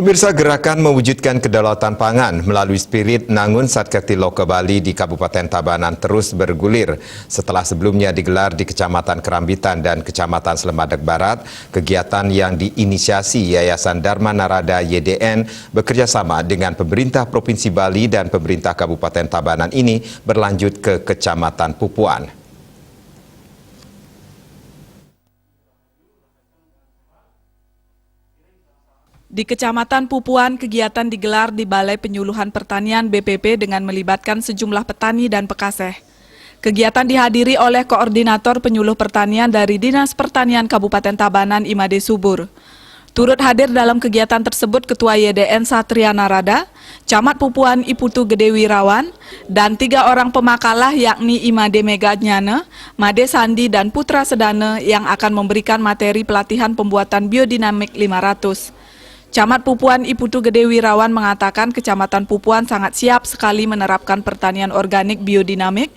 Pemirsa, gerakan mewujudkan kedaulatan pangan melalui spirit Nangun Satkerti Loka Bali di Kabupaten Tabanan terus bergulir. Setelah sebelumnya digelar di Kecamatan Kerambitan dan Kecamatan Selemadak Barat, kegiatan yang diinisiasi Yayasan Dharma Narada YDN bekerjasama dengan pemerintah Provinsi Bali dan pemerintah Kabupaten Tabanan ini berlanjut ke Kecamatan Pupuan. Di Kecamatan Pupuan, kegiatan digelar di Balai Penyuluhan Pertanian BPP dengan melibatkan sejumlah petani dan pekaseh. Kegiatan dihadiri oleh Koordinator Penyuluh Pertanian dari Dinas Pertanian Kabupaten Tabanan Imade Subur. Turut hadir dalam kegiatan tersebut Ketua YDN Satria Narada, Camat Pupuan Iputu Gede Wirawan, dan 3 orang pemakalah yakni Imade Meganyana, Made Sandi, dan Putra Sedana yang akan memberikan materi pelatihan pembuatan biodinamik 500. Camat Pupuan Iputu Gede Wirawan mengatakan Kecamatan Pupuan sangat siap sekali menerapkan pertanian organik biodinamik,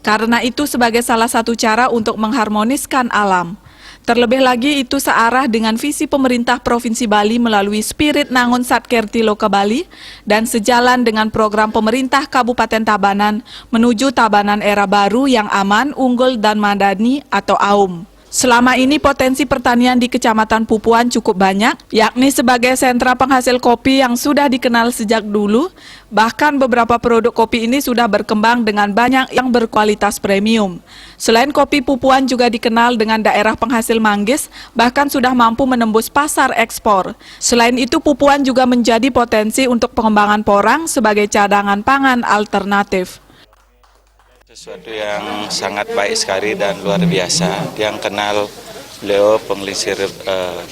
karena itu sebagai salah satu cara untuk mengharmoniskan alam. Terlebih lagi itu searah dengan visi pemerintah Provinsi Bali melalui spirit Nangun Satkerti Loka Bali dan sejalan dengan program pemerintah Kabupaten Tabanan menuju Tabanan era baru yang aman, unggul, dan madani atau AUM. Selama ini potensi pertanian di Kecamatan Pupuan cukup banyak, yakni sebagai sentra penghasil kopi yang sudah dikenal sejak dulu, bahkan beberapa produk kopi ini sudah berkembang dengan banyak yang berkualitas premium. Selain kopi, Pupuan juga dikenal dengan daerah penghasil manggis, bahkan sudah mampu menembus pasar ekspor. Selain itu, Pupuan juga menjadi potensi untuk pengembangan porang sebagai cadangan pangan alternatif. Sesuatu yang sangat baik sekali dan luar biasa. Yang kenal beliau pengelisir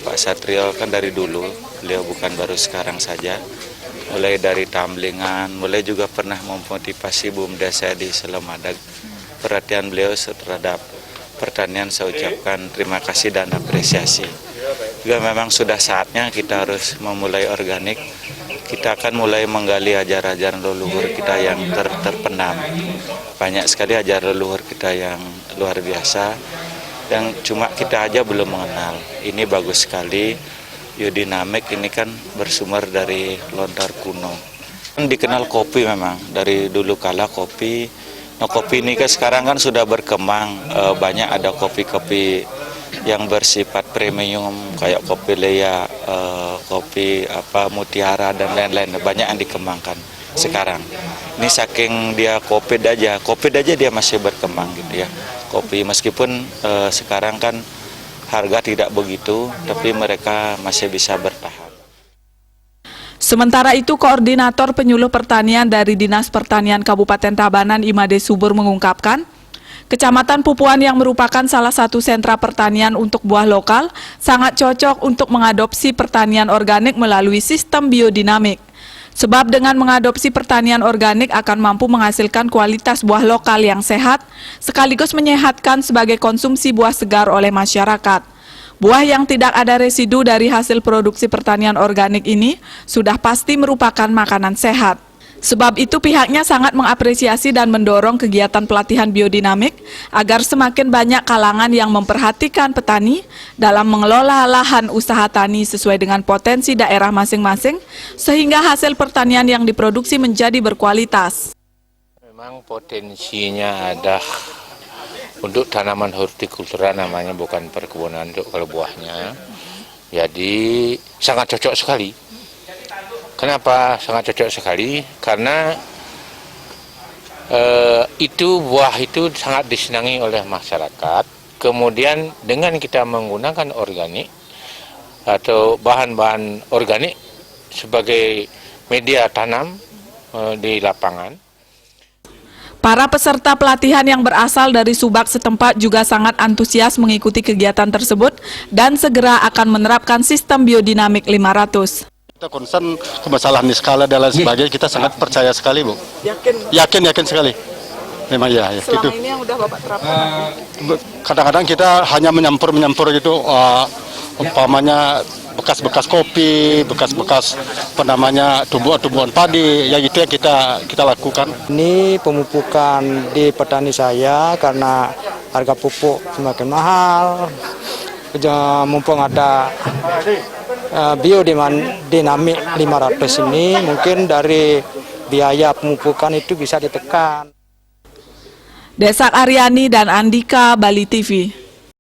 Pak Satrio kan dari dulu, beliau bukan baru sekarang saja. Mulai dari tamblingan, mulai juga pernah memotivasi BUMDes saya di Selemadak. Perhatian beliau terhadap pertanian saya ucapkan terima kasih dan apresiasi. Juga memang sudah saatnya kita harus memulai organik. Kita akan mulai menggali ajaran-ajaran leluhur kita yang terpendam. Banyak sekali ajaran leluhur kita yang luar biasa, yang cuma kita aja belum mengenal. Ini bagus sekali, biodinamik ini kan bersumber dari lontar kuno. Dikenal kopi memang, dari dulu kala kopi. Nah, kopi ini kan sekarang kan sudah berkembang, banyak ada kopi-kopi yang bersifat premium kayak kopi Lea, kopi Mutiara dan lain-lain, banyak yang dikembangkan sekarang. Ini saking dia kopi aja dia masih berkembang gitu ya. Kopi meskipun sekarang kan harga tidak begitu, tapi mereka masih bisa bertahan. Sementara itu, Koordinator Penyuluh Pertanian dari Dinas Pertanian Kabupaten Tabanan Imade Subur mengungkapkan, Kecamatan Pupuan yang merupakan salah satu sentra pertanian untuk buah lokal sangat cocok untuk mengadopsi pertanian organik melalui sistem biodinamik. Sebab dengan mengadopsi pertanian organik akan mampu menghasilkan kualitas buah lokal yang sehat, sekaligus menyehatkan sebagai konsumsi buah segar oleh masyarakat. Buah yang tidak ada residu dari hasil produksi pertanian organik ini sudah pasti merupakan makanan sehat. Sebab itu pihaknya sangat mengapresiasi dan mendorong kegiatan pelatihan biodinamik agar semakin banyak kalangan yang memperhatikan petani dalam mengelola lahan usaha tani sesuai dengan potensi daerah masing-masing sehingga hasil pertanian yang diproduksi menjadi berkualitas. Memang potensinya ada untuk tanaman hortikultura, namanya bukan perkebunan untuk kalau buahnya. Jadi sangat cocok sekali. Kenapa sangat cocok sekali? Karena buah itu sangat disenangi oleh masyarakat. Kemudian dengan kita menggunakan organik atau bahan-bahan organik sebagai media tanam di lapangan. Para peserta pelatihan yang berasal dari Subak setempat juga sangat antusias mengikuti kegiatan tersebut dan segera akan menerapkan sistem biodinamik 500. Kita concern ke masalah niskala dan lain sebagainya, kita sangat percaya sekali, Bu. Yakin sekali. Memang ya. Selama gitu. ini yang udah Bapak terapkan? Kadang-kadang kita hanya menyampur gitu, umpamanya bekas-bekas kopi, bekas-bekas tumbuhan-tumbuhan padi, ya itu yang kita lakukan. Ini pemupukan di petani saya karena harga pupuk semakin mahal, mumpung ada biodinamik 500 ini mungkin dari biaya pemupukan itu bisa ditekan. Desak Aryani dan Andika, Bali TV.